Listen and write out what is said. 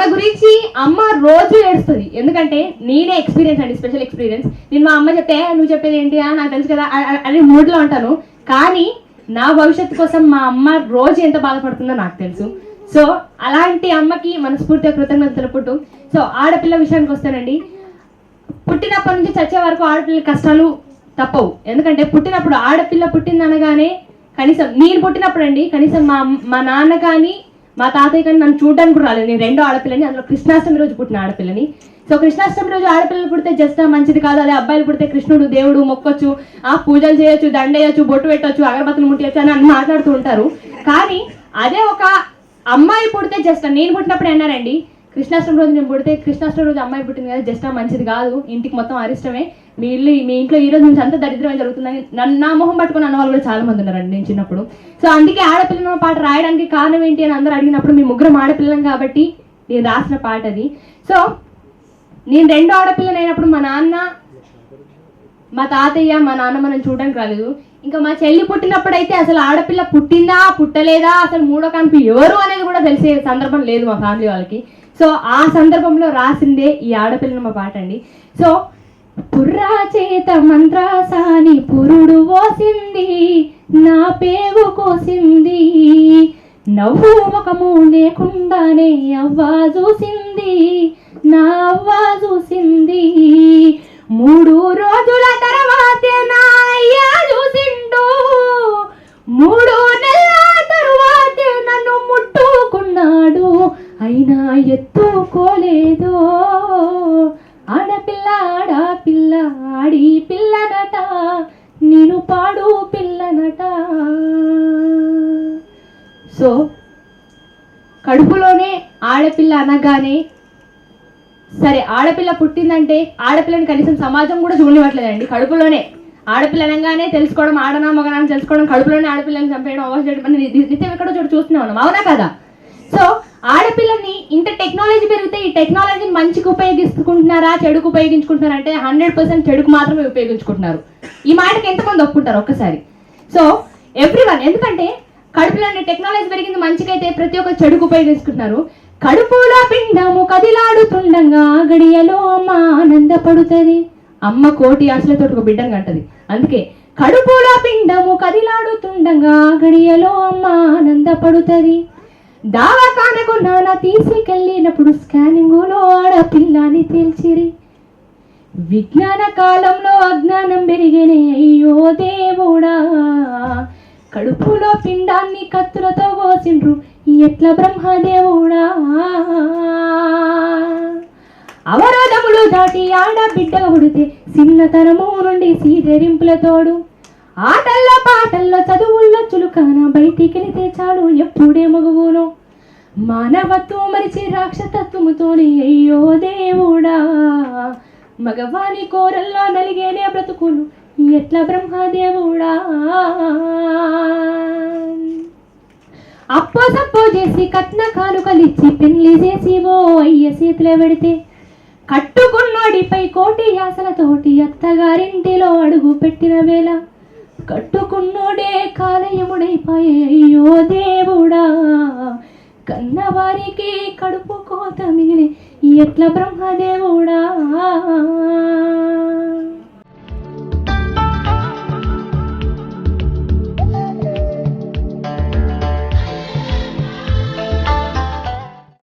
మన గురించి అమ్మ రోజు ఏడుస్తుంది. ఎందుకంటే నేనే ఎక్స్పీరియన్స్ అండి, స్పెషల్ ఎక్స్పీరియన్స్. నేను మా అమ్మ చెప్తే నువ్వు చెప్పేది ఏంటి నాకు తెలుసు కదా అని మూడ్లో ఉంటాను. కానీ నా భవిష్యత్తు కోసం మా అమ్మ రోజు ఎంత బాధపడుతుందో నాకు తెలుసు. సో అలాంటి అమ్మకి మనస్ఫూర్తిగా కృతజ్ఞతలు తెలుపుతూ, సో ఆడపిల్ల విషయానికి వస్తానండి. పుట్టినప్పటి నుంచి చచ్చే వరకు ఆడపిల్ల కష్టాలు తప్పవు. ఎందుకంటే పుట్టినప్పుడు ఆడపిల్ల పుట్టింది అనగానే, కనీసం నేను పుట్టినప్పుడు అండి, కనీసం మా నాన్న కానీ మా తాతయ్య కానీ నన్ను చూడడానికి కూడా రాలేదు. నేను రెండో ఆడపిల్లని, అందులో కృష్ణాష్టమి రోజు పుట్టిన ఆడపిల్లని. సో కృష్ణాష్టమి రోజు ఆడపిల్లలు పుడితే జస్ట్ మంచిది కాదు, అదే అబ్బాయిలు పుడితే కృష్ణుడు దేవుడు మొక్కొచ్చు, పూజలు చేయొచ్చు, దండేయచ్చు, బొట్టు పెట్టచ్చు, అగరబత్తులు ముట్టియచ్చు అని మాట్లాడుతూ ఉంటారు. కానీ అదే ఒక అమ్మాయి పుడితే జస్ట్, నేను పుట్టినప్పుడు అన్నారండి, కృష్ణాష్టమి రోజు నేను పుడితే కృష్ణాష్టమి రోజు అమ్మాయి పుట్టింది కదా, జస్ట్ మంచిది కాదు, ఇంటికి మొత్తం అరిష్టమే, మీ ఇంట్లో ఈ రోజు నుంచి అంత దరిద్రమే జరుగుతుందని నా మొహం పట్టుకుని అన్న వాళ్ళు కూడా చాలా మంది ఉన్నారండి నేను చిన్నప్పుడు. సో అందుకే ఆడపిల్లల పాట రాయడానికి కారణం ఏంటి అని అందరూ అడిగినప్పుడు మీ ముగ్గురం ఆడపిల్లం కాబట్టి నేను రాసిన పాట అది. సో నేను రెండో ఆడపిల్లని అయినప్పుడు మా నాన్న, మా తాతయ్య, మా నాన్నమ్మ నన్ను చూడడానికి రాలేదు. ఇంకా మా చెల్లి పుట్టినప్పుడు అయితే అసలు ఆడపిల్ల పుట్టిందా పుట్టలేదా, అసలు మూడో కాన్పు ఎవరు అనేది కూడా తెలిసే సందర్భం లేదు మా ఫ్యామిలీ వాళ్ళకి. సో ఆ సందర్భంలో రాసిందే ఈ ఆడపిల్లమ్మ పాట అండి. సో పుర్రా చేత మంత్రాసాని పురుడు పోసింది, నా పేగు కోసింది, నవ్వు ముఖము లేకుండానే అవ్వా చూసింది, నా అవ్వా చూసింది, 3 రోజుల తర్వాతే నా అయ్యా చూసిండు, 3 నెలల తర్వాతే నన్ను ముట్టుకున్నాడు, అయినా ఎత్తుకోలేదో, ఆడపిల్ల ఆడపిల్ల ఆడి పిల్లనట, నేను పాడు పిల్లనట. సో కడుపులోనే ఆడపిల్ల అనగానే, సరే ఆడపిల్ల పుట్టిందంటే ఆడపిల్లని కనీసం సమాజం కూడా చూడనివ్వట్లేదండి. కడుపులోనే ఆడపిల్ల అనగానే తెలుసుకోవడం, ఆడనా మగనా తెలుసుకోవడం, కడుపులోనే ఆడపిల్లని చంపేయడం, అవాయిడ్ చేయడం అని నిత్యం ఎక్కడో చోటు చూస్తూనే ఉన్నాం, అవునా కదా? సో ఆడపిల్లని ఇంత టెక్నాలజీ పెరిగితే ఈ టెక్నాలజీని మంచికి ఉపయోగించుకుంటున్నారా, చెడుకు ఉపయోగించుకుంటున్నారా అంటే 100% చెడుకు మాత్రమే ఉపయోగించుకుంటున్నారు. ఈ మాటకి ఎంతమంది ఒప్పుకుంటారు ఒక్కసారి? సో ఎవ్రీవన్, ఎందుకంటే కడుపులోని టెక్నాలజీ పెరిగింది మంచికైతే ప్రతి ఒక్క చెడుకు ఉపయోగించుకుంటున్నారు. కడుపులో పిండము కదిలాడుతుండగా గడియలో అమ్మ ఆనందపడుతుంది. అమ్మ కోటి ఆశలతో ఒక బిడ్డను కంటది. అందుకే కడుపులో పిండము కదిలాడుతుండగా గడియలో అమ్మ ఆనందపడుతుంది. దావకానకు నాన్న తీసుకెళ్ళినప్పుడు స్కానింగులో ఆడపిల్లని తేల్చిరి. విజ్ఞాన కాలంలో అజ్ఞానం పెరిగినే, అయ్యో దేవుడా, కడుపులో పిండాన్ని కత్తులతో కోసిండ్రు, ఎట్లా బ్రహ్మదేవుడా. అవరోధములు దాటి ఆడబిడ్డగా పుడితే చిన్నతనము నుండి సీదరింపులతోడు, ఆటల్లో పాటల్లో చదువుల్లో చులుకాన, బయటికెళితే చాలు ఎప్పుడే మగువును, మానవత్వం మరిచి రాక్షసత్వముతోని, అయ్యో దేవుడా, మగవాని కోరల్లో నలిగేనే బ్రతుకులు, ఎట్లా బ్రహ్మదేవుడా. అప్పో సప్పో చేసి కట్న కానుకలిచ్చి పెళ్లి చేసి ఓ అయ్య చేతిలో పెడితే, కట్టుకున్నోడిపై కోటి యాసలతోటి అత్తగారింటిలో అడుగు పెట్టిన వేళ, కట్టుకున్నోడే కాలయముడైపోయే, అయ్యో దేవుడా, కన్నవారికి కడుపు కోత మిగిలి, ఎట్లా బ్రహ్మదేవుడా.